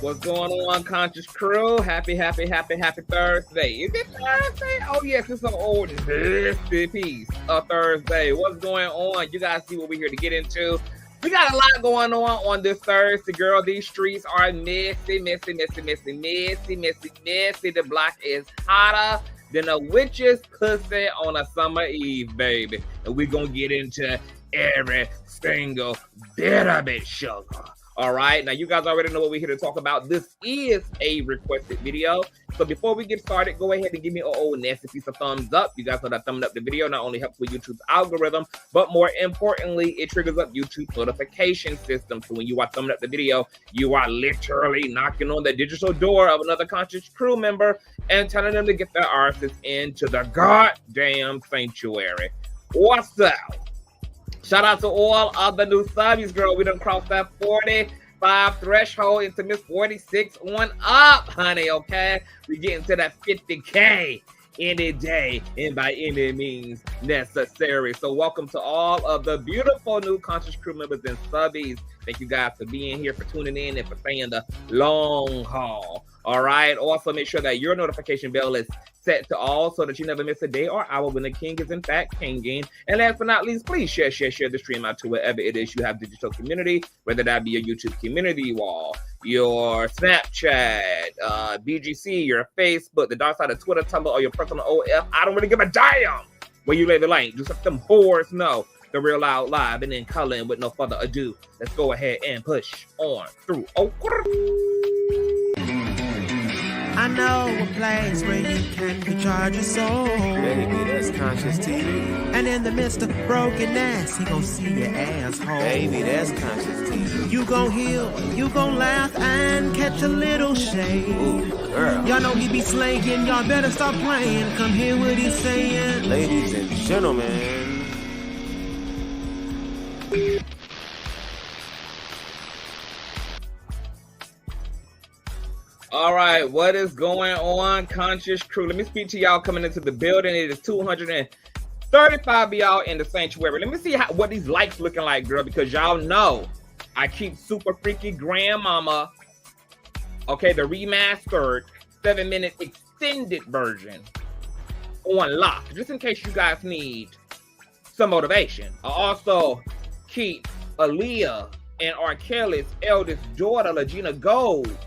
What's going on, Conscious Crew? Happy Thursday. Is it Thursday? Oh, yes, it's an old nasty piece of Thursday. What's going on? You guys see what we're here to get into. We got a lot going on this Thursday, girl. These streets are messy. The block is hotter than a witch's pussy on a summer eve, baby. And we're going to get into every single bit of it, sugar. All right, now you guys already know what we're here to talk about. This is a requested video. So before we get started, go ahead and give me an old nasty piece of thumbs up. You guys know that thumbing up the video not only helps with YouTube's algorithm, but more importantly, it triggers up YouTube's notification system. So when you are thumbing up the video, you are literally knocking on the digital door of another Conscious Crew member and telling them to get their asses into the goddamn sanctuary. What's up? Shout out to all of the new subbies, girl. We done crossed that 45 threshold into Miss 46 on up, honey, okay? We getting to that 50K any day and by any means necessary. So welcome to all of the beautiful new Conscious Crew members and subbies. Thank you guys for being here, for tuning in, and for staying the long haul. All right. Also, make sure that your notification bell is set to all so that you never miss a day or hour when the king is in fact kinging. And last but not least, please share the stream out to wherever it is you have digital community, whether that be your YouTube community wall, your Snapchat, BGC, your Facebook, the dark side of Twitter, Tumblr, or your personal OF. I don't really give a damn where you lay the link. Just let them whores know the Real Loud Live. And then Cullen, with no further ado, let's go ahead and push on through. I know a place where you can recharge your soul. Baby, that's Consciouztv. And in the midst of brokenness, he gon' see your asshole. Baby, that's Consciouztv. You gon' heal, you gon' laugh and catch a little shade. Ooh, girl. Y'all know he be slaying, y'all better stop playing. Come hear what he's saying. Ladies and gentlemen. All right, what is going on, Conscious Crew? Let me speak to y'all coming into the building. It is 235 of y'all in the sanctuary. Let me see what these likes looking like, girl, because y'all know I keep Super Freaky Grandmama, okay, the remastered 7-minute extended version on lock, just in case you guys need some motivation. I also keep Aaliyah and R. Kelly's eldest daughter, Legina Gold,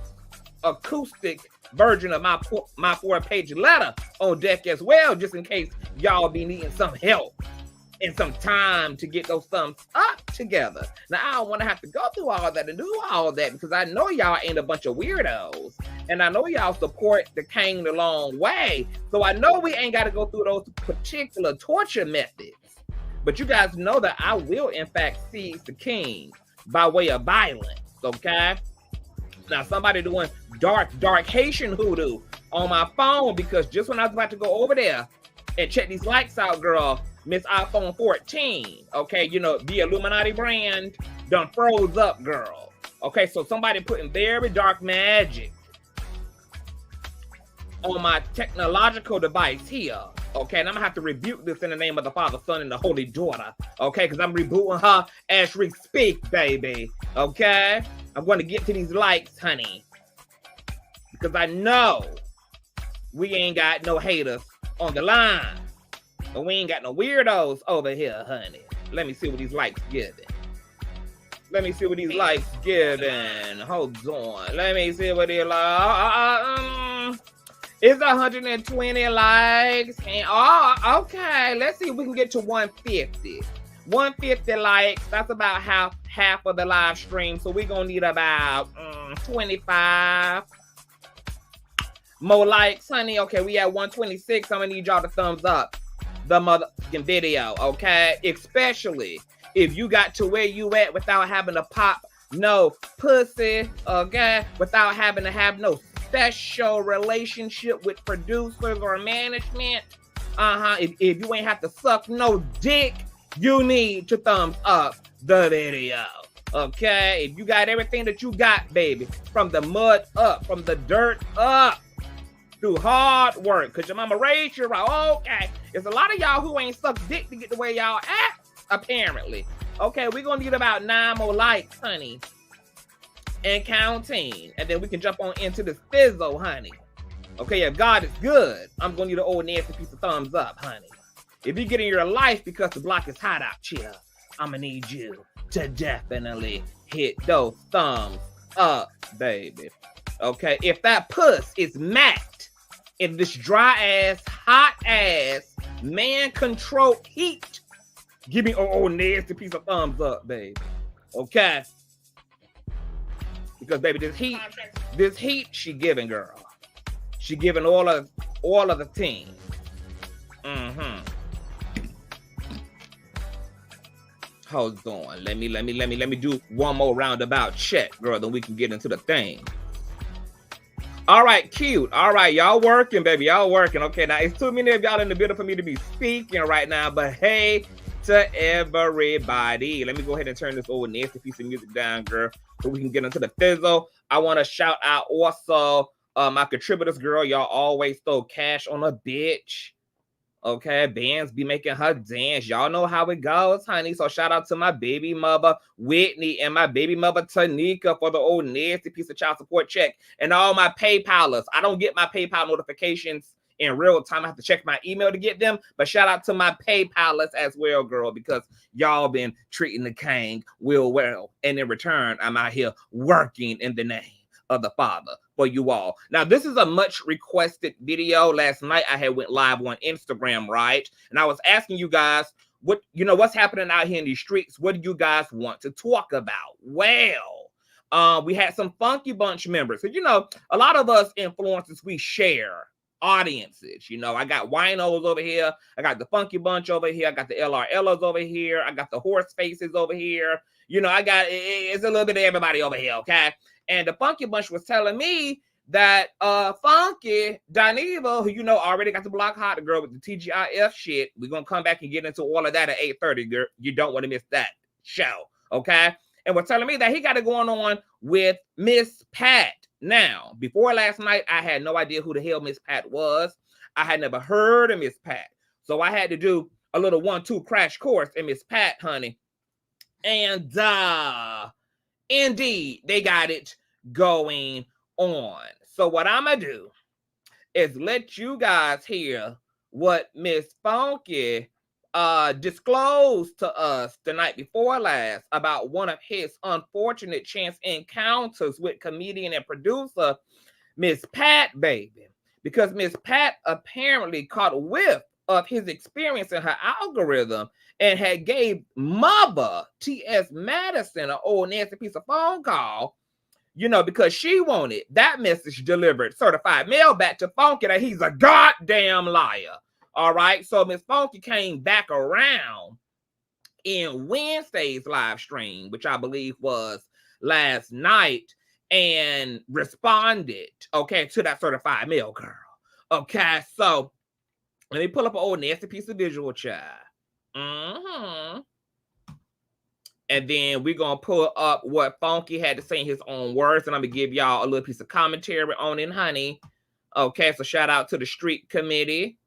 acoustic version of my 4-page letter on deck as well, just in case y'all be needing some help and some time to get those thumbs up together. Now, I don't want to have to go through all that and do all that because I know y'all ain't a bunch of weirdos, and I know y'all support the king the long way, so I know we ain't got to go through those particular torture methods. But you guys know that I will, in fact, seize the king by way of violence, okay? Now, somebody doing dark Haitian hoodoo on my phone, because just when I was about to go over there and check these likes out, girl, Miss iPhone 14, okay, you know, the Illuminati brand done froze up, girl. Okay, so somebody putting very dark magic on my technological device here, okay, and I'm gonna have to rebuke this in the name of the Father, Son, and the Holy Daughter, okay, because I'm rebooting her as we speak, baby, okay? I'm going to get to these likes, honey, because I know we ain't got no haters on the line, and we ain't got no weirdos over here, honey. Let me see what these likes giving. Let me see what these likes giving. Hold on. Let me see what they're like. It's 120 likes. And, okay. Let's see if we can get to 150. 150 likes. That's about half of the live stream. So we're going to need about 25 more likes, honey. Okay, we at 126. I'm going to need y'all to thumbs up the motherfucking video, okay? Especially if you got to where you at without having to pop no pussy, okay? Without having to have no special relationship with producers or management. If you ain't have to suck no dick, you need to thumbs up the video, okay? If you got everything that you got, baby, from the mud up, from the dirt up, through hard work, because your mama raised you right, okay? There's a lot of y'all who ain't sucked dick to get the way y'all act, apparently. Okay, we're gonna need about 9 more likes, honey. and counting. And then we can jump on into this fizzle, honey. Okay, if God is good, I'm going to need an old nasty piece of thumbs up, honey. If you get in your life because the block is hot out here, I'm going to need you to definitely hit those thumbs up, baby. Okay, if that puss is matte in this dry ass, hot ass, man-controlled heat, give me an old nasty piece of thumbs up, baby. Okay? Because, baby, this heat, she giving, girl. She giving all of the team. Hold on. Let me do one more roundabout check, girl, then we can get into the thing. All right, cute. All right, y'all working, baby. Y'all working. Okay, now it's too many of y'all in the building for me to be speaking right now, but hey to everybody. Let me go ahead and turn this old nasty piece of music down, girl, so we can get into the fizzle. I want to shout out also my contributors, girl. Y'all always throw cash on a bitch. Okay, bands be making her dance. Y'all know how it goes, honey. So shout out to my baby mother, Whitney, and my baby mother, Tanika, for the old nasty piece of child support check. And all my PayPalers. I don't get my PayPal notifications in real time. I have to check my email to get them. But shout out to my PayPalers as well, girl, because y'all been treating the king well. And in return, I'm out here working in the name of the Father for you all. Now, this is a much requested video. Last night I had went live on Instagram, right? And I was asking you guys, what's happening out here in these streets? What do you guys want to talk about? Well, we had some Funky Bunch members. So, a lot of us influencers, we share audiences. I got Winos over here. I got the Funky Bunch over here. I got the LRLs over here. I got the Horse Faces over here. It's a little bit of everybody over here, okay? And the Funky Bunch was telling me that Funky Dineva, who already got the block hot, the girl with the TGIF shit. We're going to come back and get into all of that at 8:30, girl. You don't want to miss that show, okay? And was telling me that he got it going on with Miss Pat. Now, before last night, I had no idea who the hell Miss Pat was. I had never heard of Miss Pat. So I had to do a little 1-2 crash course in Miss Pat, honey. And indeed, they got it going on. So what I'm going to do is let you guys hear what Miss Funky disclosed to us the night before last about one of his unfortunate chance encounters with comedian and producer Miss Pat, baby. Because Miss Pat apparently caught whiff of his experience in her algorithm and had gave mother T.S. Madison an old nasty piece of phone call, because she wanted that message delivered certified mail back to Funky that he's a goddamn liar. All right. So Miss Funky came back around in Wednesday's live stream, which I believe was last night, and responded, okay, to that certified mail girl. Okay. So let me pull up an old nasty piece of visual, child. And then we're going to pull up what Funky had to say in his own words, and I'm going to give y'all a little piece of commentary on it, honey. Okay, so shout out to the street committee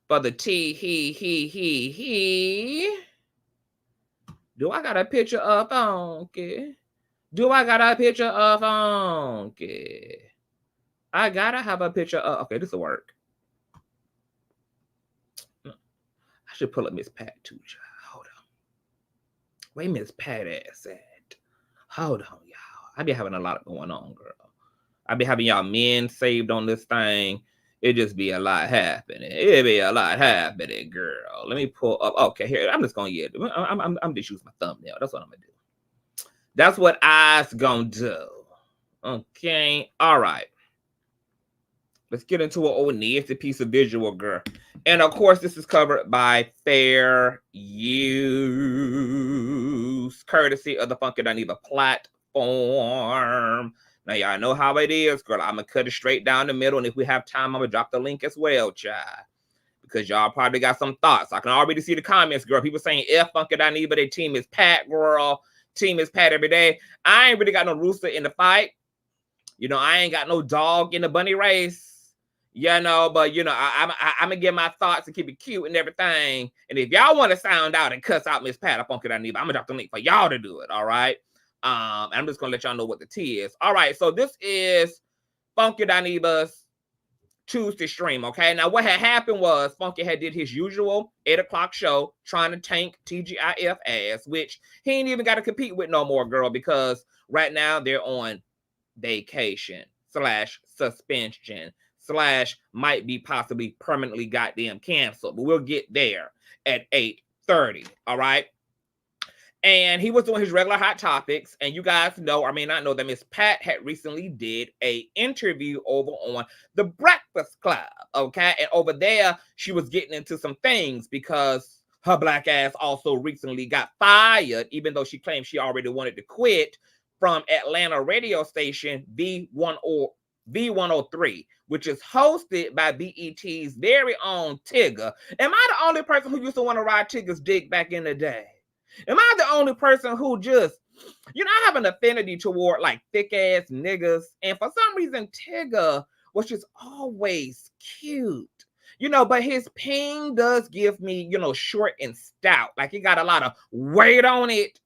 for the he. Do I got a picture of Funky? I gotta have a picture of, okay, this will work. I should pull up Miss Pat too, child. Hold on. Where Miss Pat ass at? Hold on, y'all. I be having a lot going on, girl. I be having y'all men saved on this thing. It just be a lot happening. It be a lot happening, girl. Let me pull up. Okay, here. I'm just gonna I'm just using my thumbnail. That's what I'm gonna do. That's what I's gonna do. Okay. All right. Let's get into an old nasty piece of visual, girl. And of course, this is covered by fair use, courtesy of the Funky Dineva platform. Now, y'all know how it is, girl. I'm going to cut it straight down the middle. And if we have time, I'm going to drop the link as well, child. Because y'all probably got some thoughts. I can already see the comments, girl. People saying, F Funky Dineva, their team is Pat, girl. Team is Pat every day. I ain't really got no rooster in the fight. I ain't got no dog in the bunny race. You know, but you know, I'm gonna give my thoughts and keep it cute and everything. And if y'all want to sound out and cuss out Miss Pat up on Funky Dineva, I'm gonna drop the link for y'all to do it. All right. I'm just gonna let y'all know what the tea is. All right, so this is Funky Dineva's Tuesday stream. Okay, now what had happened was Funky had did his usual 8 o'clock show trying to tank TGIF ass, which he ain't even got to compete with no more, girl, because right now they're on vacation / suspension / might be possibly permanently goddamn canceled. But we'll get there at 8:30. All right. And he was doing his regular hot topics. And you guys know, or may not know, that Miss Pat had recently did a interview over on The Breakfast Club. Okay. And over there, she was getting into some things because her black ass also recently got fired, even though she claimed she already wanted to quit, from Atlanta radio station V103, which is hosted by BET's very own Tigger. Am I the only person who used to want to ride Tigger's dick back in the day? Am I the only person who just, you know, I have an affinity toward like thick ass niggas. And for some reason, Tigger was just always cute. You know, but his ping does give me, you know, short and stout. Like he got a lot of weight on it,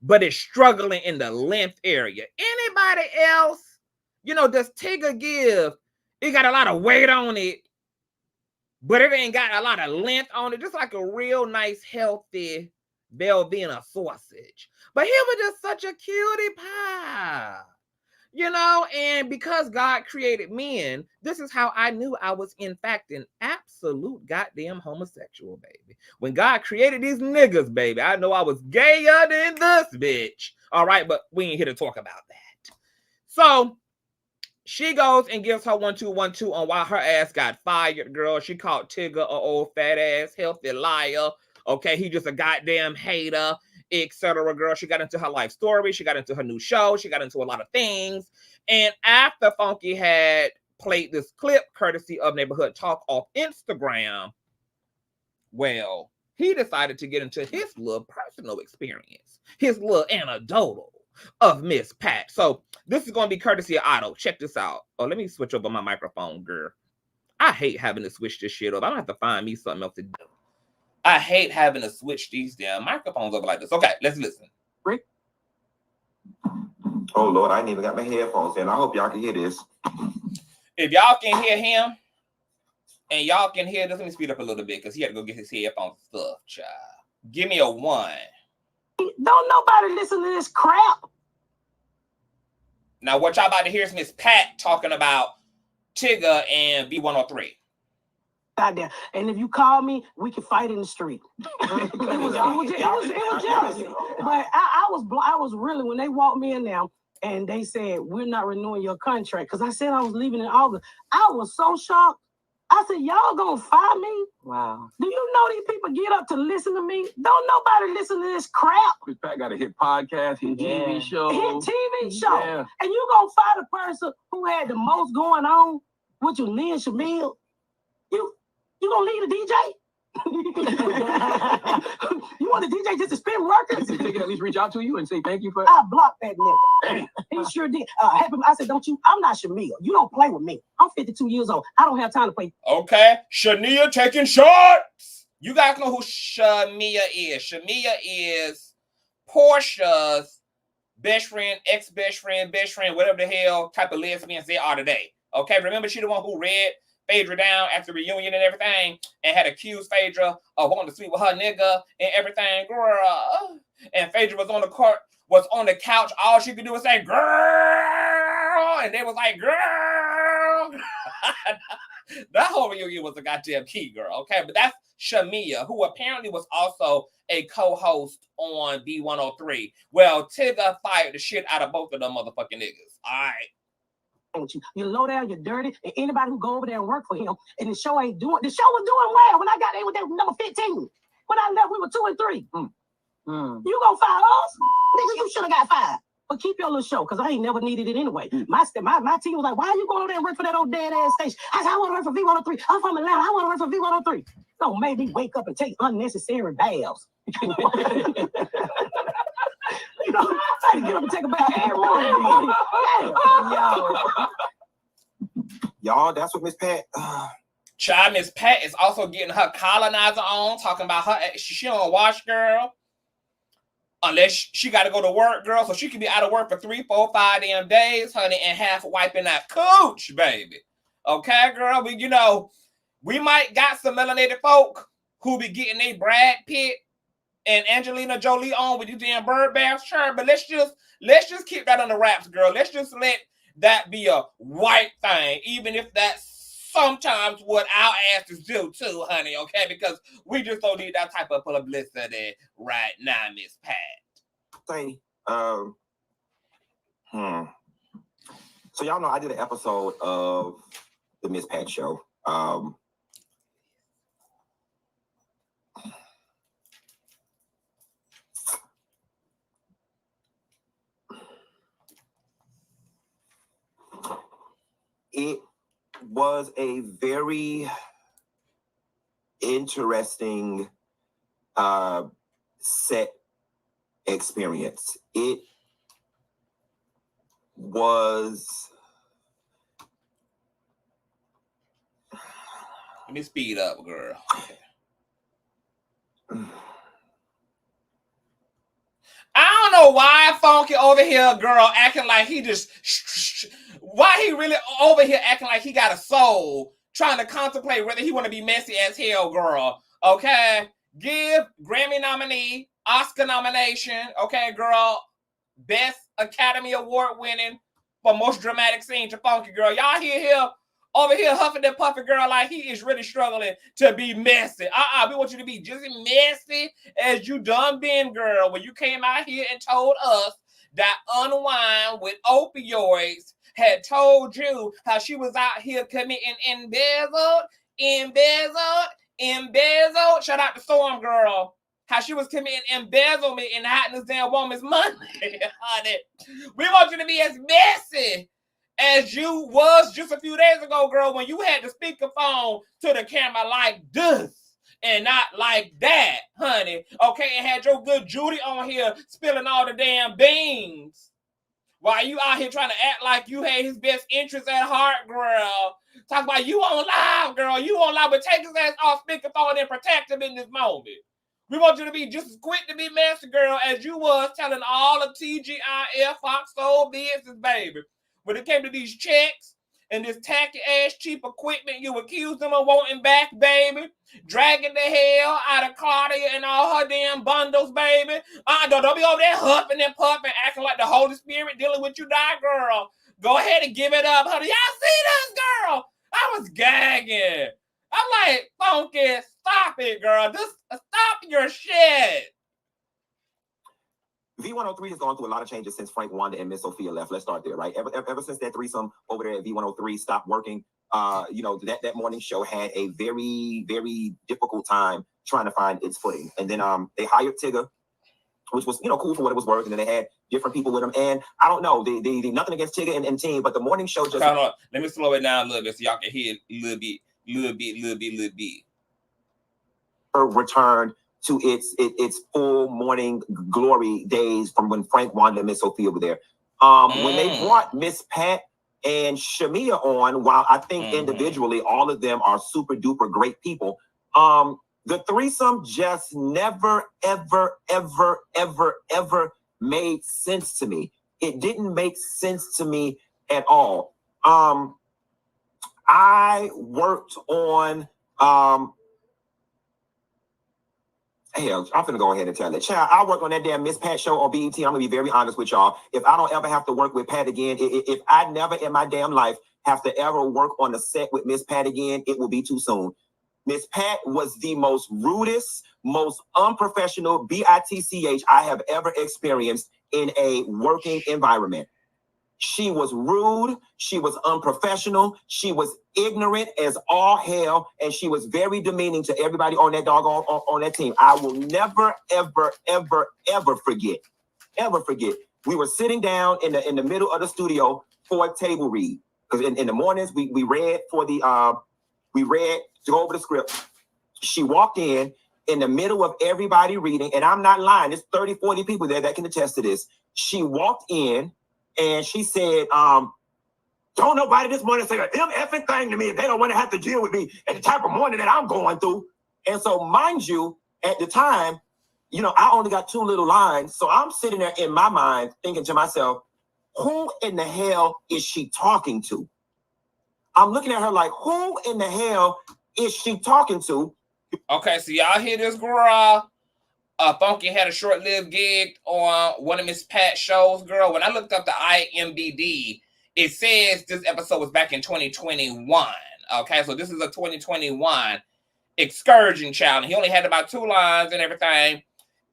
but it's struggling in the length area. Anybody else, you know, does Tigger give? It got a lot of weight on it, but it ain't got a lot of length on it. Just like a real nice, healthy Velveeta sausage. But he was just such a cutie pie. You know, and because God created men, this is how I knew I was, in fact, an absolute goddamn homosexual, baby. When God created these niggas, baby, I know I was gayer than this bitch. All right, but we ain't here to talk about that. So she goes and gives her 1-2-1-2 on why her ass got fired, girl. She called Tigger an old fat ass, healthy liar. Okay, he just a goddamn hater, etc. Girl, she got into her life story. She got into her new show. She got into a lot of things. And after Funky had played this clip, courtesy of Neighborhood Talk off Instagram, well, he decided to get into his little personal experience, his little anecdotal of Miss Pat. So this is going to be courtesy of Otto. Check this out. Oh, let me switch over my microphone, girl. I hate having to switch this shit up. I don't have to find me something else to do. I hate having to switch these damn microphones over like this. Okay, let's listen. Rick? Oh, Lord, I ain't even got my headphones in. I hope y'all can hear this. If y'all can hear him and y'all can hear this, let me speed up a little bit because he had to go get his headphones and stuff, child. Give me a 1. Don't nobody listen to this crap. Now, what y'all about to hear is Miss Pat talking about Tigger and V103. Out there. And if you call me, we can fight in the street. it was jealousy. But I was really, when they walked me in there and they said, we're not renewing your contract, because I said I was leaving in August. I was so shocked. I said, y'all gonna fire me? Wow. Do you know these people get up to listen to me? Don't nobody listen to this crap. Chris Pat got a hit podcast, hit TV show. Hit TV show. Yeah. And you gonna fire the person who had the most going on, which was Lynn Shamil? You gonna leave the DJ? You want the DJ just to spin records? Did they at least reach out to you and say thank you for? I blocked that nigga. He sure did. I said, don't you? I'm not Shamil. You don't play with me. I'm 52 years old. I don't have time to play. Okay, Shania taking shots. You guys know who Shamia is. Shamia is Portia's best friend, ex-best friend, best friend, whatever the hell type of lesbians they are today. Okay, remember she the one who read Phaedra down after the reunion and everything, and had accused Phaedra of wanting to sleep with her nigga and everything, girl. And Phaedra was on the court, was on the couch. All she could do was say, girl, and they was like, girl. That whole reunion was a goddamn key, girl. Okay, but that's Shamia, who apparently was also a co-host on B103. Well, Tigger fired the shit out of both of them motherfucking niggas. All right. You're low down, you're dirty, and anybody who go over there and work for him, and the show was doing well. When I got there with that number 15, when I left, we were 2 and 3. You gonna fire us? Nigga, you should have got fired. But keep your little show, because I ain't never needed it anyway. My team was like, why are you going over there and work for that old dead ass station? I said, I want to work for V103. I'm from Atlanta. I want to work for V103. Don't make me wake up and take unnecessary baths. You know, I had to get up and take a bath every morning. y'all, that's what Miss Pat. Child, Miss Pat is also getting her colonizer on, talking about her. She don't wash, girl. Unless she got to go to work, girl, so she can be out of work for 3, 4, 5 damn days, honey, and half wiping that cooch, baby. Okay, girl, we might got some melanated folk who be getting a Brad Pitt and Angelina Jolie on with these damn bird baths, sure, but let's just keep that under wraps, girl. Let's just let that be a white thing, even if that's sometimes what our asses do too, honey, okay? Because we just don't need that type of publicity right now, Miss Pat. Say, so y'all know I did an episode of the Miss Pat show. It was a very interesting set experience. It was... Let me speed up, girl. I don't know why Funky over here, girl, acting like he just... Why he really over here acting like he got a soul, trying to contemplate whether he want to be messy as hell, girl. Okay? Give Grammy nominee, Oscar nomination, okay, girl, Best Academy Award winning for most dramatic scene to Funky, girl. Y'all hear over here huffing and puffing, girl, like he is really struggling to be messy. We want you to be just as messy as you done been, girl, when you came out here and told us that Unwind with opioids had told you how she was out here committing embezzled. Shout out to Storm, girl. How she was committing embezzlement and hiding this damn woman's money, honey. We want you to be as messy as you was just a few days ago, girl, when you had the speakerphone to the camera like this and not like that, honey. Okay, and had your good Judy on here spilling all the damn beans. While you out here trying to act like you had his best interest at heart, girl. Talk about you on live, girl. You on live, but take his ass off speakerphone and protect him in this moment. We want you to be just as quick to be messy, girl, as you was telling all of TGIF Fox Soul business, baby. When it came to these checks and this tacky-ass cheap equipment you accused them of wanting back, baby. Dragging the hell out of Claudia and all her damn bundles, baby. Don't be over there huffing and puffing, acting like the Holy Spirit dealing with you, die, girl. Go ahead and give it up, honey. Y'all see this, girl? I was gagging. I'm like, Funky, stop it, girl. Just stop your shit. V103 has gone through a lot of changes since Frank, Wanda, and Miss Sophia left. Let's start there, right? Ever since that threesome over there at V103 stopped working, that morning show had a very, very difficult time trying to find its footing. And then they hired Tigger, which was, cool for what it was worth. And then they had different people with them. And I don't know, they nothing against Tigger and team, but the morning show just... Hold on. Let me slow it down a little bit so y'all can hear it a little bit. Returned to its full morning glory days from when Frank, Wanda, and Miss Sophia were there. When they brought Miss Pat and Shamia on, while I think individually all of them are super duper great people, the threesome just never, ever, ever, ever, ever made sense to me. It didn't make sense to me at all. I worked on... Hell, I'm finna go ahead and tell it. Child, I work on that damn Miss Pat show on BET. I'm gonna be very honest with y'all. If I don't ever have to work with Pat again, if I never in my damn life have to ever work on the set with Miss Pat again, it will be too soon. Miss Pat was the most rudest, most unprofessional BITCH I have ever experienced in a working environment. She was rude, she was unprofessional, she was ignorant as all hell, and she was very demeaning to everybody on that doggone on that team. I will never, ever, ever, ever forget. We were sitting down in the middle of the studio for a table read. Because in the mornings we read for the to go over the script. She walked in the middle of everybody reading, and I'm not lying, there's 30, 40 people there that can attest to this. She walked in and she said, Don't nobody this morning say a MFing thing to me if they don't want to have to deal with me at the type of morning that I'm going through. And so, mind you, at the time, you know, I only got 2 little lines. So I'm sitting there in my mind thinking to myself, who in the hell is she talking to? I'm looking at her like, who in the hell is she talking to? Okay, so y'all hear this girl? Funky had a short-lived gig on one of Miss Pat's shows, girl. When I looked up the IMDb, it says this episode was back in 2021. Okay, so this is a 2021 excursion child. He only had about 2 lines and everything.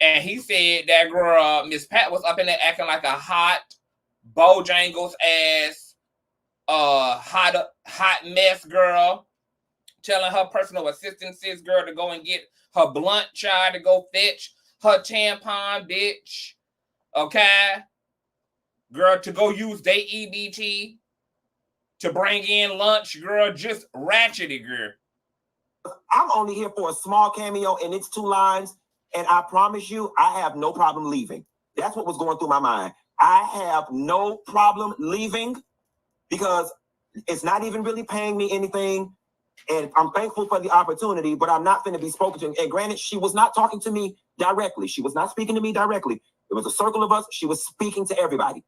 And he said that girl, Miss Pat, was up in there acting like a hot Bojangles ass, hot mess girl, telling her personal assistant sis girl to go and get her blunt child to go fetch her tampon, bitch. Okay? Girl, to go use their EBT to bring in lunch, girl, just ratchety, girl. I'm only here for a small cameo and it's 2 lines. And I promise you, I have no problem leaving. That's what was going through my mind. I have no problem leaving because it's not even really paying me anything. And I'm thankful for the opportunity, but I'm not going to be spoken to. And granted, she was not talking to me directly. She was not speaking to me directly. It was a circle of us. She was speaking to everybody.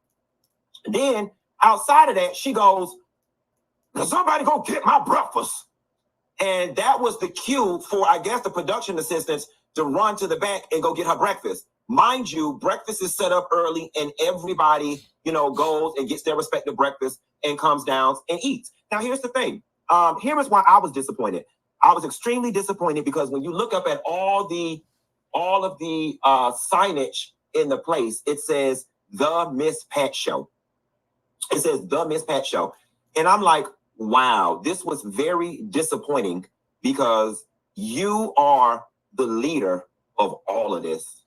And then outside of that, she goes, "Can somebody go get my breakfast?" And that was the cue for, I guess, the production assistants to run to the back and go get her breakfast. Mind you, breakfast is set up early and everybody, you know, goes and gets their respective breakfast and comes down and eats. Now, here's the thing. Here is why I was disappointed. I was extremely disappointed because when you look up at all of the signage in the place, it says The Miss Pat Show. It says The Miss Pat Show. And I'm like, wow, this was very disappointing because you are the leader of all of this.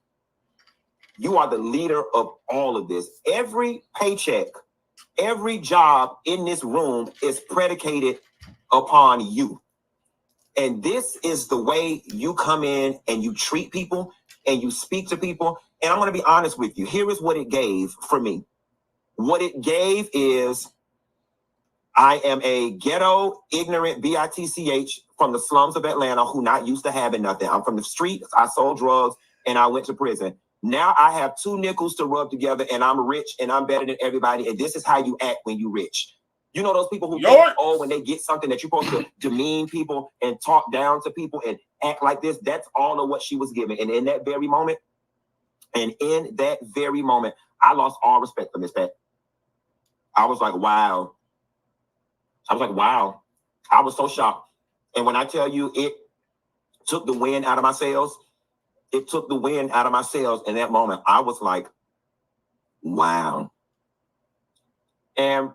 You are the leader of all of this. Every paycheck, every job in this room is predicated upon you. And this is the way you come in and you treat people and you speak to people. And I'm going to be honest with you. Here is what it gave for me. What it gave is I am a ghetto, ignorant BITCH from the slums of Atlanta who not used to having nothing. I'm from the streets. I sold drugs and I went to prison. Now I have 2 nickels to rub together and I'm rich and I'm better than everybody. And this is how you act when you rich. You know those people who think, oh, when they get something that you're supposed to demean people and talk down to people and act like this. That's all of what she was giving. And in that very moment, I lost all respect for Miss Pat. I was like, wow. I was so shocked. And when I tell you it took the wind out of my sails, in that moment. I was like, wow. And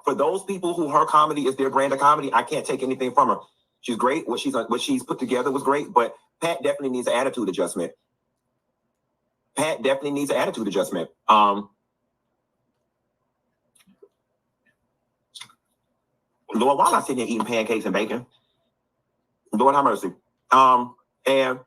for those people who her comedy is their brand of comedy, I can't take anything from her. She's great. What she's put together was great, but Pat definitely needs an attitude adjustment. Lord, why am I sitting here eating pancakes and bacon? Lord have mercy. And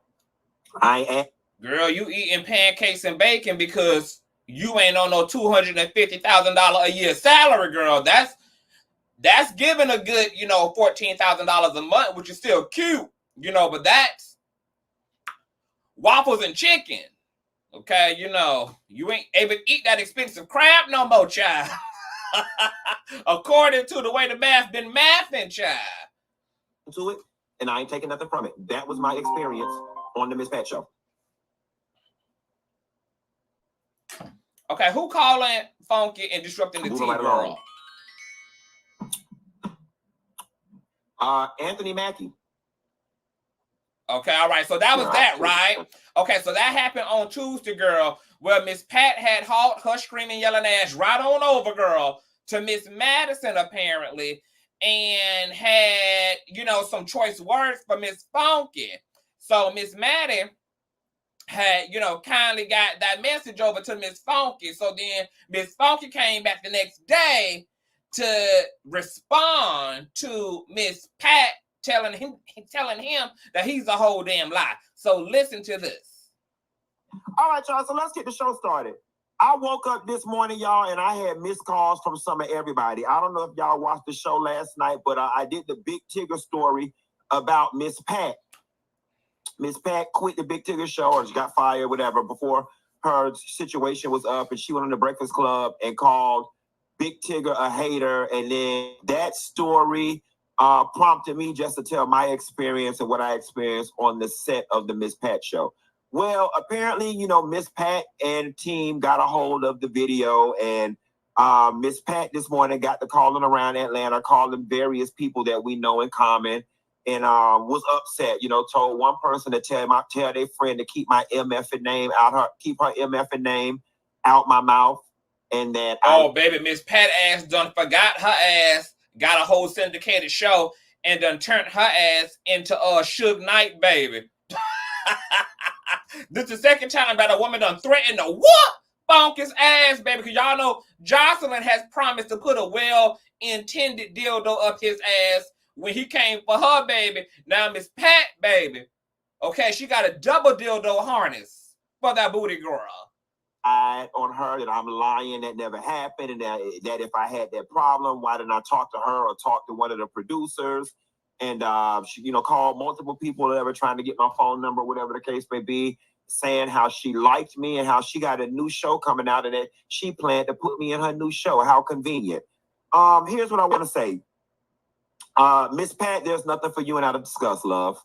I am. Girl, you eating pancakes and bacon because you ain't on no $250,000 a year salary, girl. That's giving a good, $14,000 a month, which is still cute, but that's waffles and chicken. Okay, you ain't able to eat that expensive crap no more, child. According to the way the math been mathing, child. To it, and I ain't taking nothing from it. That was my experience on the Miss Pat Show. Okay, who calling Funky and disrupting the tea, girl? Anthony Mackie. Okay, all right. So that was that, right? Okay, so that happened on Tuesday, girl, where Miss Pat had hauled her screaming, yelling ass right on over, girl, to Miss Madison, apparently, and had, some choice words for Miss Funky. So Miss Maddie had, kindly got that message over to Miss Funky. So then Miss Funky came back the next day to respond to Miss Pat telling him that he's a whole damn lie. So listen to this. All right, y'all. So let's get the show started. I woke up this morning, y'all, and I had missed calls from some of everybody. I don't know if y'all watched the show last night, but I did the Big Tigger story about Miss Pat. Miss Pat quit the Big Tigger show, or she got fired, whatever, before her situation was up, and she went on the Breakfast Club and called Big Tigger a hater. And then that story prompted me just to tell my experience and what I experienced on the set of the Miss Pat show. Well, apparently, you know, Miss Pat and team got a hold of the video, and Miss Pat this morning got to calling around Atlanta, calling various people that we know in common, and was upset. You know, told one person to tell their friend to keep my MFing name keep her MFing name out my mouth, and that baby, Miss Pat ass done forgot her ass, got a whole syndicated show, and done turned her ass into Suge Knight, baby. This is the second time that a woman done threatened to whoop Funky's ass, baby, because y'all know Jocelyn has promised to put a well-intended dildo up his ass when he came for her, baby. Now Miss Pat, baby, okay, she got a double dildo harness for that booty girl. On her that I'm lying, that never happened, and that if I had that problem, why didn't I talk to her or talk to one of the producers? And she, you know, called multiple people, whatever, trying to get my phone number, whatever the case may be, saying how she liked me and how she got a new show coming out and that she planned to put me in her new show. How convenient. Here's what I want to say. Miss Pat, there's nothing for you and I to discuss, love.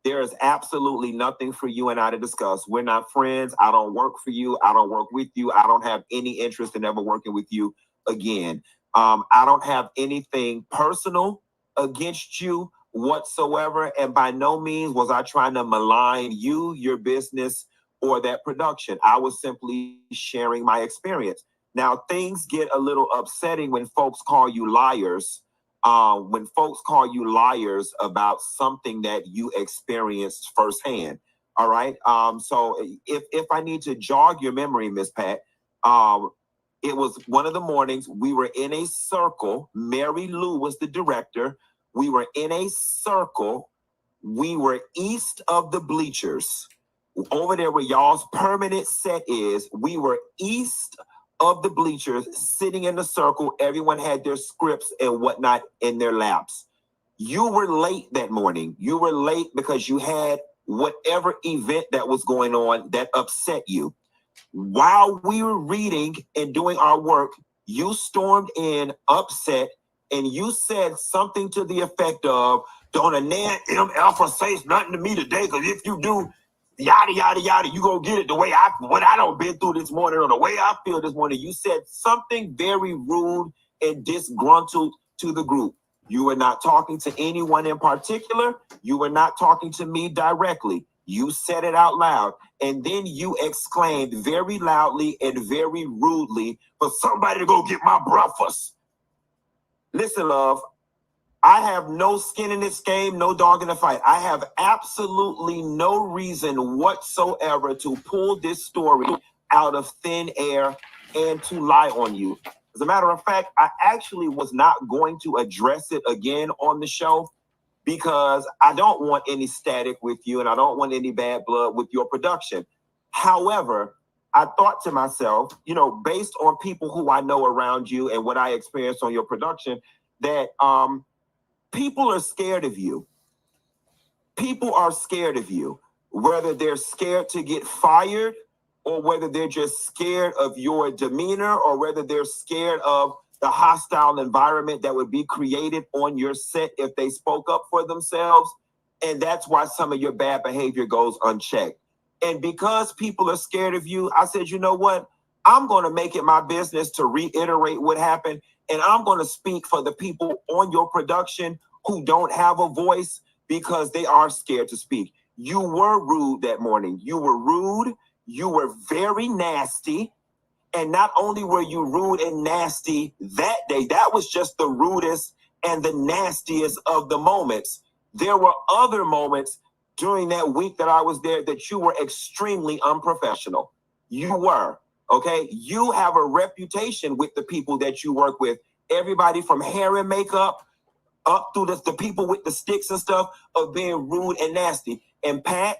There is absolutely nothing for you and I to discuss. We're not friends. I don't work for you. I don't work with you. I don't have any interest in ever working with you again. I don't have anything personal against you whatsoever, and by no means was I trying to malign you, your business, or that production. I was simply sharing my experience. Now, things get a little upsetting when folks call you liars, about something that you experienced firsthand. All right. So if I need to jog your memory, Miss Pat, it was one of the mornings we were in a circle. Mary Lou was the director. We were in a circle. We were east of the bleachers. Over there where y'all's permanent set is, we were east of the bleachers, sitting in the circle. Everyone had their scripts and whatnot in their laps. You were late that morning. You were late because you had whatever event that was going on that upset you. While we were reading and doing our work, you stormed in upset, and you said something to the effect of, "Don't a Nan M Alpha say nothing to me today, because if you do, yada, yada, yada, you gonna get it the way what I done been through this morning, or the way I feel this morning." You said something very rude and disgruntled to the group. You were not talking to anyone in particular. You were not talking to me directly. You said it out loud, and then you exclaimed very loudly and very rudely for somebody to go get my breakfast. Listen, love, I have no skin in this game, no dog in the fight. I have absolutely no reason whatsoever to pull this story out of thin air and to lie on you. As a matter of fact, I actually was not going to address it again on the show because I don't want any static with you and I don't want any bad blood with your production. However, I thought to myself, you know, based on people who I know around you and what I experienced on your production, that people are scared of you. People are scared of you, whether they're scared to get fired or whether they're just scared of your demeanor or whether they're scared of the hostile environment that would be created on your set if they spoke up for themselves. And that's why some of your bad behavior goes unchecked. And because people are scared of you, I said, you know what? I'm going to make it my business to reiterate what happened. And I'm going to speak for the people on your production who don't have a voice because they are scared to speak. You were rude that morning. You were rude. You were very nasty. And not only were you rude and nasty that day, that was just the rudest and the nastiest of the moments. There were other moments during that week that I was there that you were extremely unprofessional. You were, okay? You have a reputation with the people that you work with. Everybody from hair and makeup up through the people with the sticks and stuff of being rude and nasty. And Pat,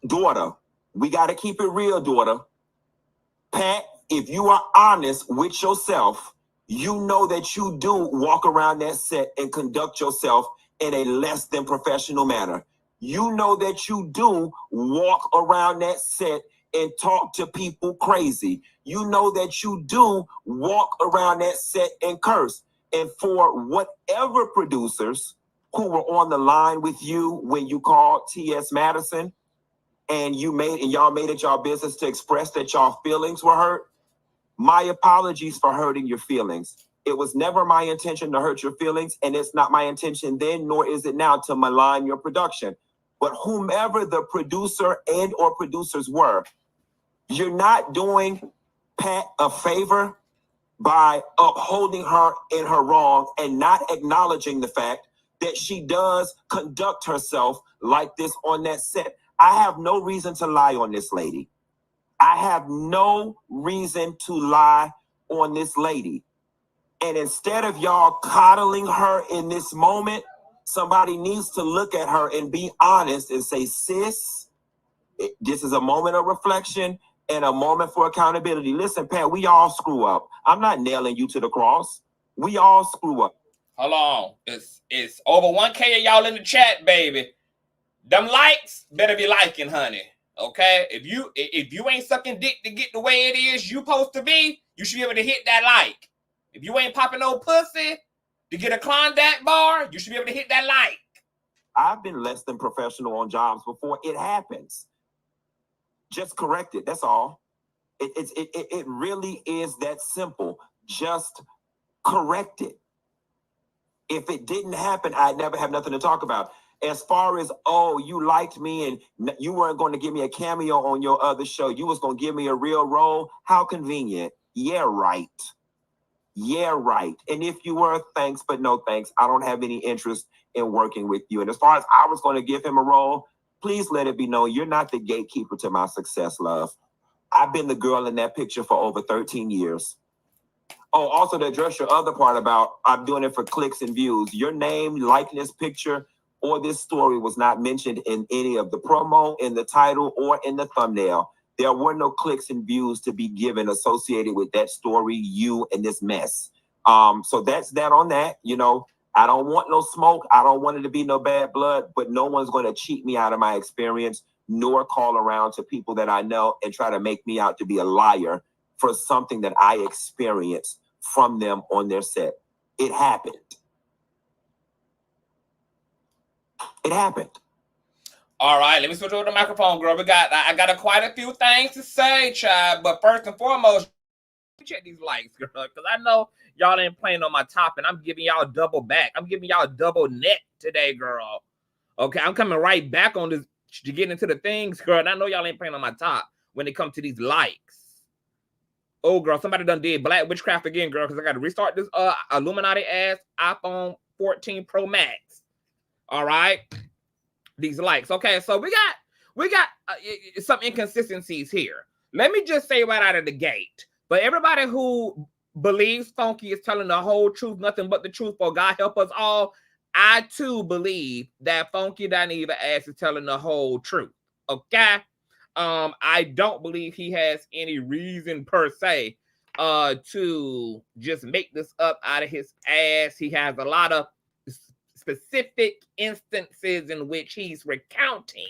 daughter, we got to keep it real, daughter. Pat, if you are honest with yourself, you know that you do walk around that set and conduct yourself in a less than professional manner. You know that you do walk around that set and talk to people crazy. You know that you do walk around that set and curse. And for whatever producers who were on the line with you when you called T.S. Madison and y'all made it y'all business to express that y'all feelings were hurt, my apologies for hurting your feelings. It was never my intention to hurt your feelings, and it's not my intention then, nor is it now, to malign your production. But whomever the producer and or producers were, you're not doing Pat a favor by upholding her in her wrong and not acknowledging the fact that she does conduct herself like this on that set. I have no reason to lie on this lady. I have no reason to lie on this lady. And instead of y'all coddling her in this moment, somebody needs to look at her and be honest and say, sis, this is a moment of reflection and a moment for accountability. Listen, Pat, we all screw up. I'm not nailing you to the cross. We all screw up. Hold on. It's over 1K of y'all in the chat, baby. Them likes better be liking, honey. Okay? If you ain't sucking dick to get the way it is you supposed to be, you should be able to hit that like. If you ain't popping no pussy to get a Klondike bar, you should be able to hit that like. I've been less than professional on jobs before. It happens. Just correct it. That's all. It really is that simple. Just correct it. If it didn't happen, I'd never have nothing to talk about. As far as, oh, you liked me and you weren't going to give me a cameo on your other show. You was going to give me a real role. How convenient. Yeah, right. Yeah, right. And if you were, thanks, but no thanks. I don't have any interest in working with you. And as far as I was going to give him a role, please let it be known you're not the gatekeeper to my success, love. I've been the girl in that picture for over 13 years. Oh, also to address your other part about I'm doing it for clicks and views. Your name, likeness, picture, or this story was not mentioned in any of the promo, in the title, or in the thumbnail. There were no clicks and views to be given associated with that story, you, and this mess. So that's that on that. You know, I don't want no smoke. I don't want it to be no bad blood, but no one's going to cheat me out of my experience, nor call around to people that I know and try to make me out to be a liar for something that I experienced from them on their set. It happened. It happened. All right, let me switch over the microphone, girl. I got quite a few things to say, child. But first and foremost, check these likes, girl, because I know y'all ain't playing on my top, and I'm giving y'all double back. I'm giving y'all double net today, girl. Okay, I'm coming right back on this to get into the things, girl. And I know y'all ain't playing on my top when it comes to these likes. Oh, girl, somebody done did Black Witchcraft again, girl, because I got to restart this Illuminati ass iPhone 14 Pro Max. All right. These likes. Okay, so we got some inconsistencies here. Let me just say right out of the gate, but everybody who believes Funky is telling the whole truth, nothing but the truth, for God help us all, I too believe that Funky Dineva ass is telling the whole truth. Okay, I don't believe he has any reason per se to just make this up out of his ass. He has a lot of specific instances in which he's recounting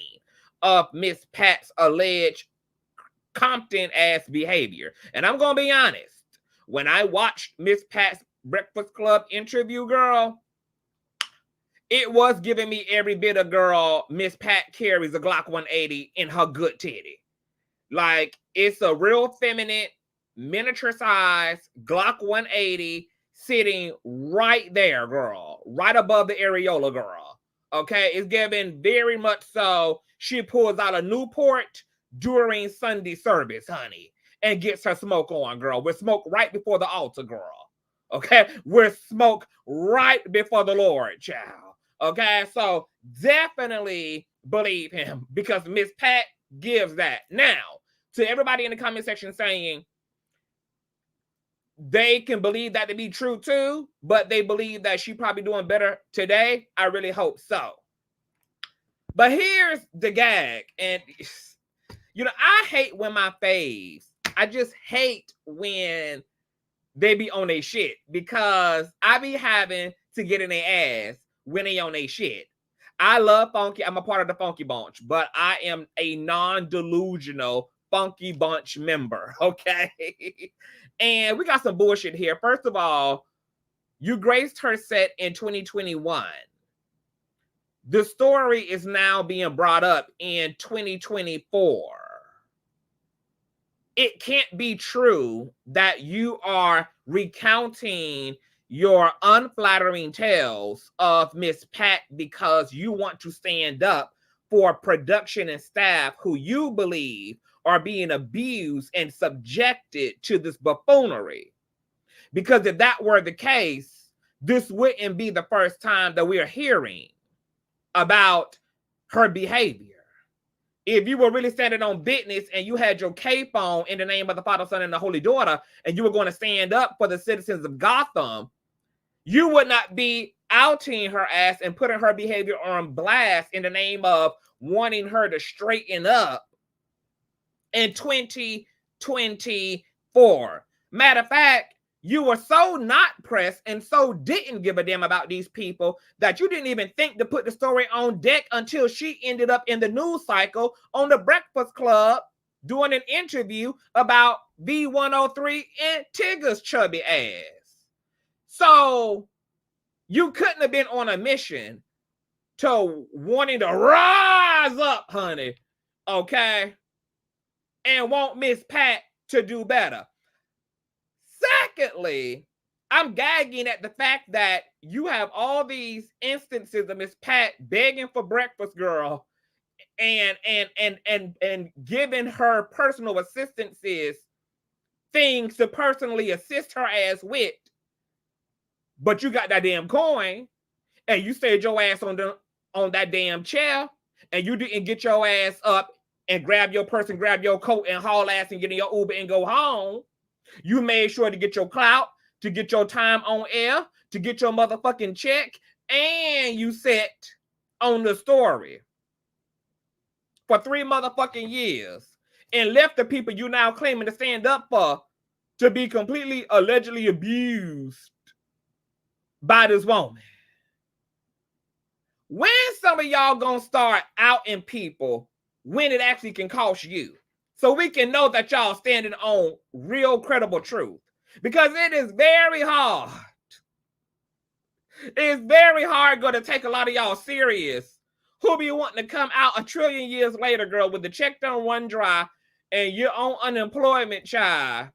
of Miss Pat's alleged Compton-ass behavior. And I'm going to be honest, when I watched Miss Pat's Breakfast Club interview, girl, it was giving me every bit of, girl, Miss Pat carries a Glock 180 in her good titty. Like, it's a real feminine, miniature size Glock 180 sitting right there, girl, right above the areola, girl. Okay, it's giving very much so. She pulls out a Newport during Sunday service, honey, and gets her smoke on, girl. We're smoke right before the altar, girl. Okay, we're smoke right before the Lord, child. Okay, so definitely believe him because Miss Pat gives that. Now, to everybody in the comment section saying, they can believe that to be true too, but they believe that she probably doing better today. I really hope so. But here's the gag. And, you know, I hate when my faves, I just hate when they be on their shit, because I be having to get in their ass when they on their shit. I love Funky. I'm a part of the Funky Bunch, but I am a non-delusional Funky Bunch member, okay? And we got some bullshit here. First of all, you graced her set in 2021. The story is now being brought up in 2024. It can't be true that you are recounting your unflattering tales of Miss Pat because you want to stand up for production and staff who you believe are being abused and subjected to this buffoonery. Because if that were the case, this wouldn't be the first time that we are hearing about her behavior. If you were really standing on business and you had your cape on in the name of the Father, Son, and the Holy Daughter, and you were going to stand up for the citizens of Gotham, you would not be outing her ass and putting her behavior on blast in the name of wanting her to straighten up in 2024. Matter of fact, you were so not pressed and so didn't give a damn about these people that you didn't even think to put the story on deck until she ended up in the news cycle on the Breakfast Club doing an interview about B103 and Tigger's chubby ass. So you couldn't have been on a mission to wanting to rise up, honey, okay, and want Miss Pat to do better. Secondly, I'm gagging at the fact that you have all these instances of Miss Pat begging for breakfast, girl, and giving her personal assistances things to personally assist her ass with. But you got that damn coin, and you stayed your ass on that damn chair, and you didn't get your ass up and grab your purse and grab your coat and haul ass and get in your Uber and go home. You made sure to get your clout, to get your time on air, to get your motherfucking check, and you sat on the story for 3 motherfucking years and left the people you now claiming to stand up for to be completely allegedly abused by this woman. When some of y'all gonna start outing people when it actually can cost you? So we can know that y'all standing on real credible truth. Because it is very hard. It's very hard going to take a lot of y'all serious who be wanting to come out a trillion years later, girl, with the check don't run dry and you're on unemployment, child,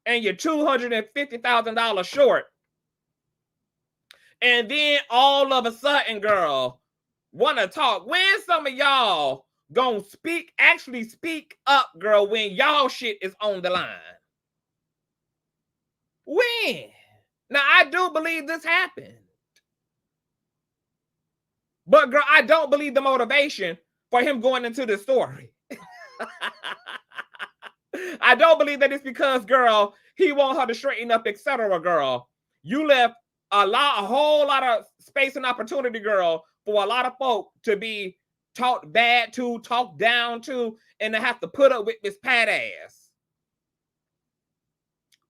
and you're $250,000 short. And then all of a sudden, girl, want to talk. When some of y'all gonna actually speak up, girl, when y'all shit is on the line? When? Now, I do believe this happened. But, girl, I don't believe the motivation for him going into this story. I don't believe that it's because, girl, he want her to straighten up, etc., girl. You left a whole lot of space and opportunity, girl, for a lot of folk to be talked bad to, talked down to, and to have to put up with this Pat ass.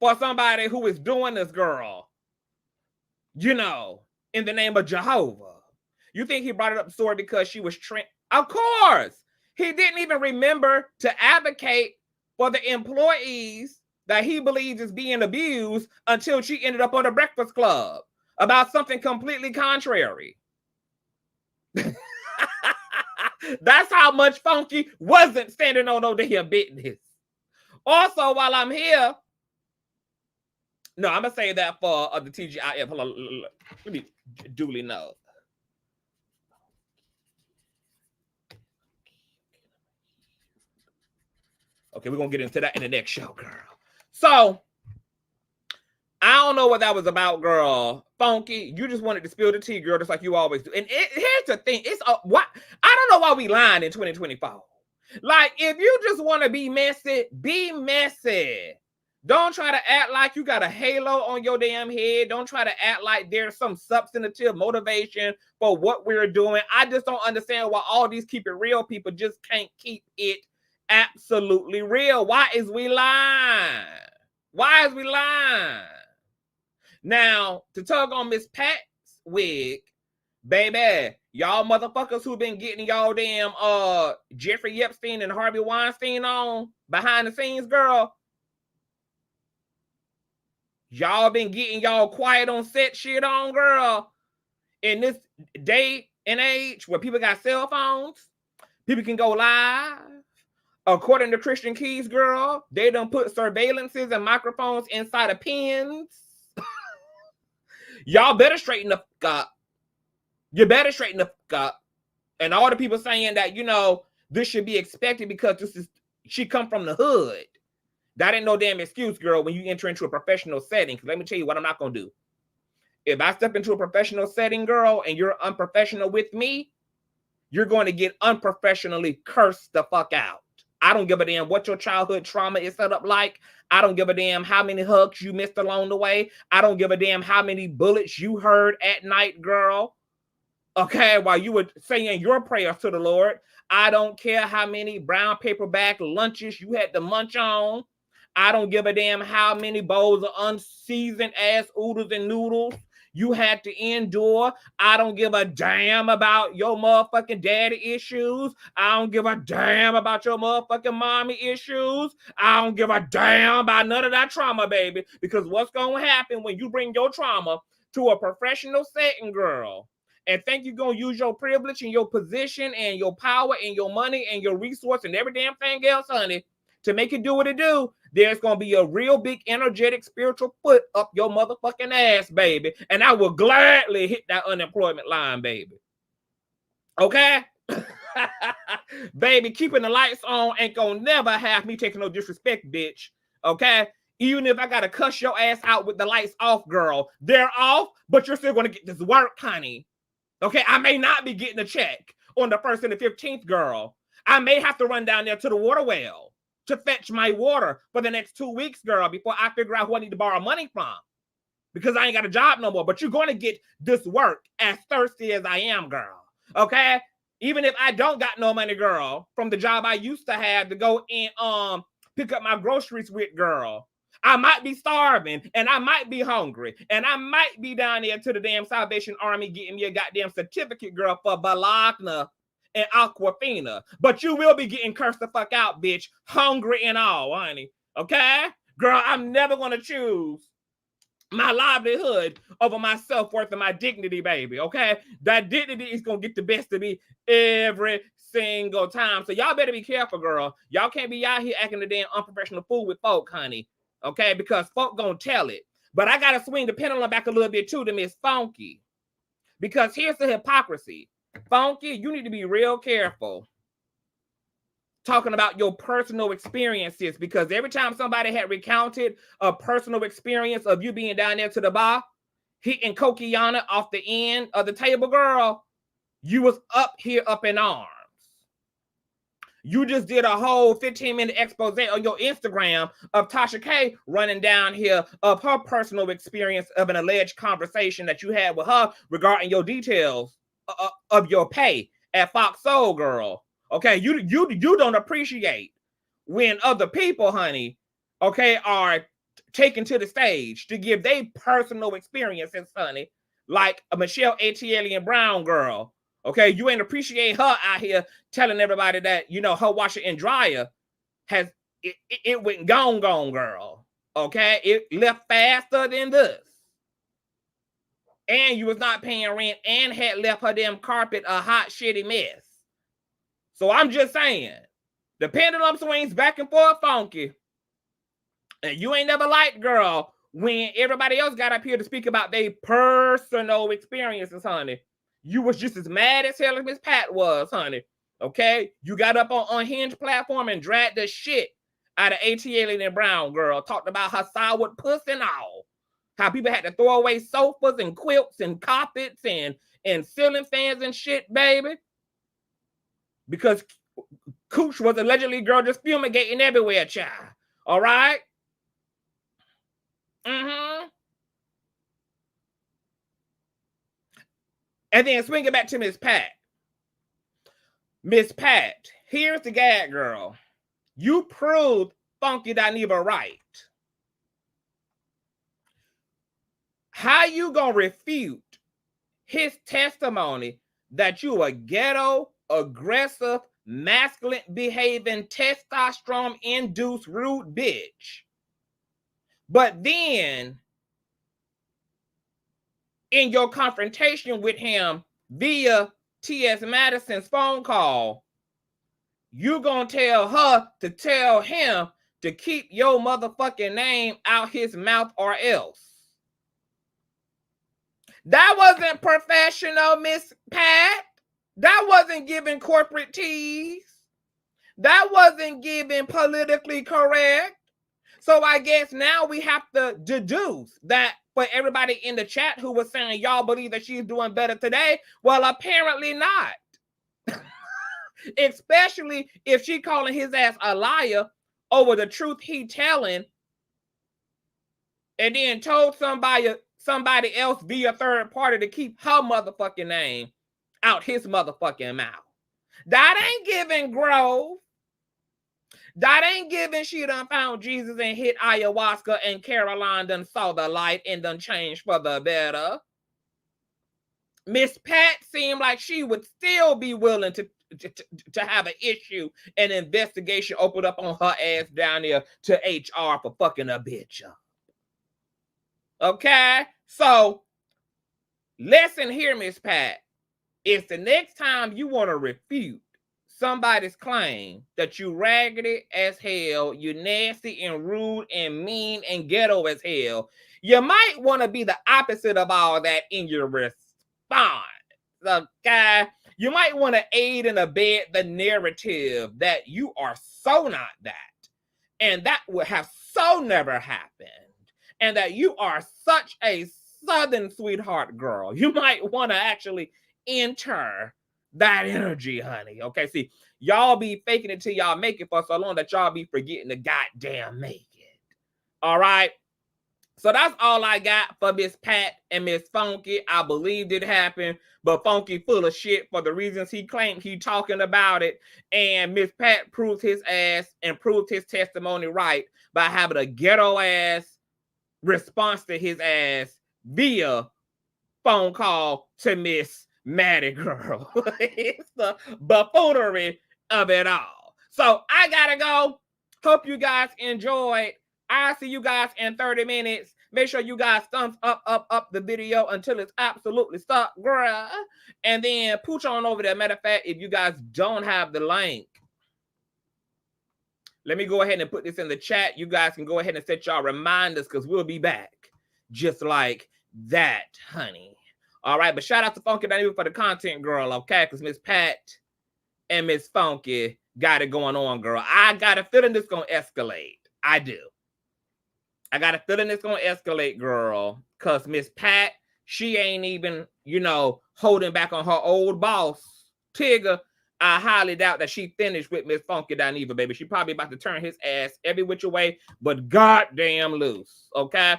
For somebody who is doing this, girl, you know, in the name of Jehovah. You think he brought it up the story because she was Of course. He didn't even remember to advocate for the employees that he believes is being abused until she ended up on the Breakfast Club about something completely contrary. That's how much Funky wasn't standing on no damn business. Also, while I'm here, no, I'm gonna say that for the TGIF. Hold on, let me duly know. Okay, we're gonna get into that in the next show, girl. So I don't know what that was about, girl. Funky, you just wanted to spill the tea, girl, just like you always do. And here's the thing: it's what I don't know why we lying in 2024. Like, if you just want to be messy, be messy. Don't try to act like you got a halo on your damn head. Don't try to act like there's some substantive motivation for what we're doing. I just don't understand why all these keep it real people just can't keep it absolutely real. Why is we lying? Why is we lying? Now, to tug on Miss Pat's wig, baby, y'all motherfuckers who been getting y'all damn Jeffrey Epstein and Harvey Weinstein on behind the scenes, girl. Y'all been getting y'all quiet on set shit on, girl. In this day and age where people got cell phones, people can go live. According to Christian Keys, girl, they done put surveillances and microphones inside of pens. Y'all better straighten the fuck up. You better straighten the fuck up. And all the people saying that, you know, this should be expected because she come from the hood. That ain't no damn excuse, girl, when you enter into a professional setting. Because let me tell you what I'm not going to do. If I step into a professional setting, girl, and you're unprofessional with me, you're going to get unprofessionally cursed the fuck out. I don't give a damn what your childhood trauma is set up like. I don't give a damn how many hugs you missed along the way. I don't give a damn how many bullets you heard at night, girl. Okay, while you were saying your prayers to the Lord. I don't care how many brown paperback lunches you had to munch on. I don't give a damn how many bowls of unseasoned ass oodles and noodles you had to endure. I don't give a damn about your motherfucking daddy issues. I don't give a damn about your motherfucking mommy issues. I don't give a damn about none of that trauma, baby. Because what's going to happen when you bring your trauma to a professional setting, girl, and think you're going to use your privilege and your position and your power and your money and your resource and every damn thing else, honey, to make it do what it do, there's going to be a real big energetic spiritual foot up your motherfucking ass, baby. And I will gladly hit that unemployment line, baby. Okay? Baby, keeping the lights on ain't going to never have me taking no disrespect, bitch. Okay? Even if I got to cuss your ass out with the lights off, girl. They're off, but you're still going to get this work, honey. Okay? I may not be getting a check on the 1st and the 15th, girl. I may have to run down there to the water well to fetch my water for the next 2 weeks, girl, before I figure out who I need to borrow money from. Because I ain't got a job no more. But you're going to get this work as thirsty as I am, girl. Okay? Even if I don't got no money, girl, from the job I used to have to go and pick up my groceries with, girl. I might be starving, and I might be hungry, and I might be down there to the damn Salvation Army getting me a goddamn certificate, girl, for Bologna and Aquafina. But you will be getting cursed the fuck out, bitch. Hungry and all, honey. Okay? Girl, I'm never going to choose my livelihood over my self-worth and my dignity, baby. Okay? That dignity is going to get the best of me every single time. So y'all better be careful, girl. Y'all can't be out here acting a damn unprofessional fool with folk, honey. Okay? Because folk going to tell it. But I got to swing the pendulum back a little bit too to Miss Funky. Because here's the hypocrisy. Funky, you need to be real careful talking about your personal experiences, because every time somebody had recounted a personal experience of you being down there to the bar, hitting Kokiana off the end of the table, girl, you was up here up in arms. You just did a whole 15-minute expose on your Instagram of Tasha K running down here of her personal experience of an alleged conversation that you had with her regarding your details of your pay at Fox Soul, girl. Okay, you don't appreciate when other people, honey, okay, are taken to the stage to give their personal experiences, honey, like a Michelle A.T.L.ian Brown, girl. Okay, you ain't appreciate her out here telling everybody that, you know, her washer and dryer has, it went gone, girl. Okay, it left faster than this. And you was not paying rent and had left her damn carpet a hot, shitty mess. So I'm just saying, the pendulum swings back and forth, Funky. And you ain't never liked, girl, when everybody else got up here to speak about their personal experiences, honey. You was just as mad as hell as Miss Pat was, honey. Okay? You got up on Unhinged platform and dragged the shit out of A.T.L.ian Brown, girl. Talked about her sour pussy and all. How people had to throw away sofas and quilts and carpets and ceiling fans and shit, baby. Because Cooch was allegedly, girl, just fumigating everywhere, child. All right? Mm-hmm. And then swing it back to Miss Pat. Miss Pat, here's the gag, girl. You proved Funky Dineva right. How you gonna refute his testimony that you a ghetto, aggressive, masculine behaving, testosterone induced rude bitch? But then in your confrontation with him via T.S. Madison's phone call, you gonna tell her to tell him to keep your motherfucking name out his mouth or else. That wasn't professional, Miss Pat. That wasn't giving corporate tease. That wasn't giving politically correct. So I guess now we have to deduce that for everybody in the chat who was saying y'all believe that she's doing better today. Well, apparently not. Especially if she calling his ass a liar over the truth he telling and then told somebody else via third party to keep her motherfucking name out his motherfucking mouth. That ain't giving growth. That ain't giving she done found Jesus and hit ayahuasca and Caroline done saw the light and done changed for the better. Miss Pat seemed like she would still be willing to have an issue and investigation opened up on her ass down there to HR for fucking a bitch up. Okay? So, listen here, Miss Pat. If the next time you want to refute somebody's claim that you raggedy as hell, you nasty and rude and mean and ghetto as hell, you might want to be the opposite of all that in your response. Okay? You might want to aid and abet the narrative that you are so not that, and that would have so never happened, and that you are such a Southern sweetheart girl. You might want to actually enter that energy, honey. Okay, see, y'all be faking it till y'all make it for so long that y'all be forgetting to goddamn make it. All right? So that's all I got for Miss Pat and Miss Funky. I believed it happened, but Funky full of shit for the reasons he claimed he talking about it. And Miss Pat proved his ass and proved his testimony right by having a ghetto ass response to his ass via phone call to Miss Maddie Girl. It's the buffoonery of it all. So I gotta go. Hope you guys enjoyed. I'll see you guys in 30 minutes. Make sure you guys thumbs up the video until it's absolutely stuck, bruh. And then pooch on over there. Matter of fact, if you guys don't have the link, let me go ahead and put this in the chat. You guys can go ahead and set y'all reminders because we'll be back just like that, honey. All right, but shout out to Funky Dineva for the content, girl, okay? Because Miss Pat and Miss Funky got it going on, girl. I got a feeling this going to escalate. I do. I got a feeling it's going to escalate, girl, because Miss Pat, she ain't even, you know, holding back on her old boss, Tigger. I highly doubt that she finished with Miss Funky Dineva, baby. She probably about to turn his ass every which way, but goddamn loose, okay?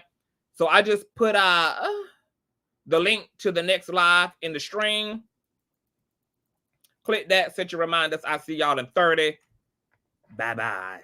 So I just put the link to the next live in the stream. Click that, set your reminders. I'll see y'all in 30. Bye-bye.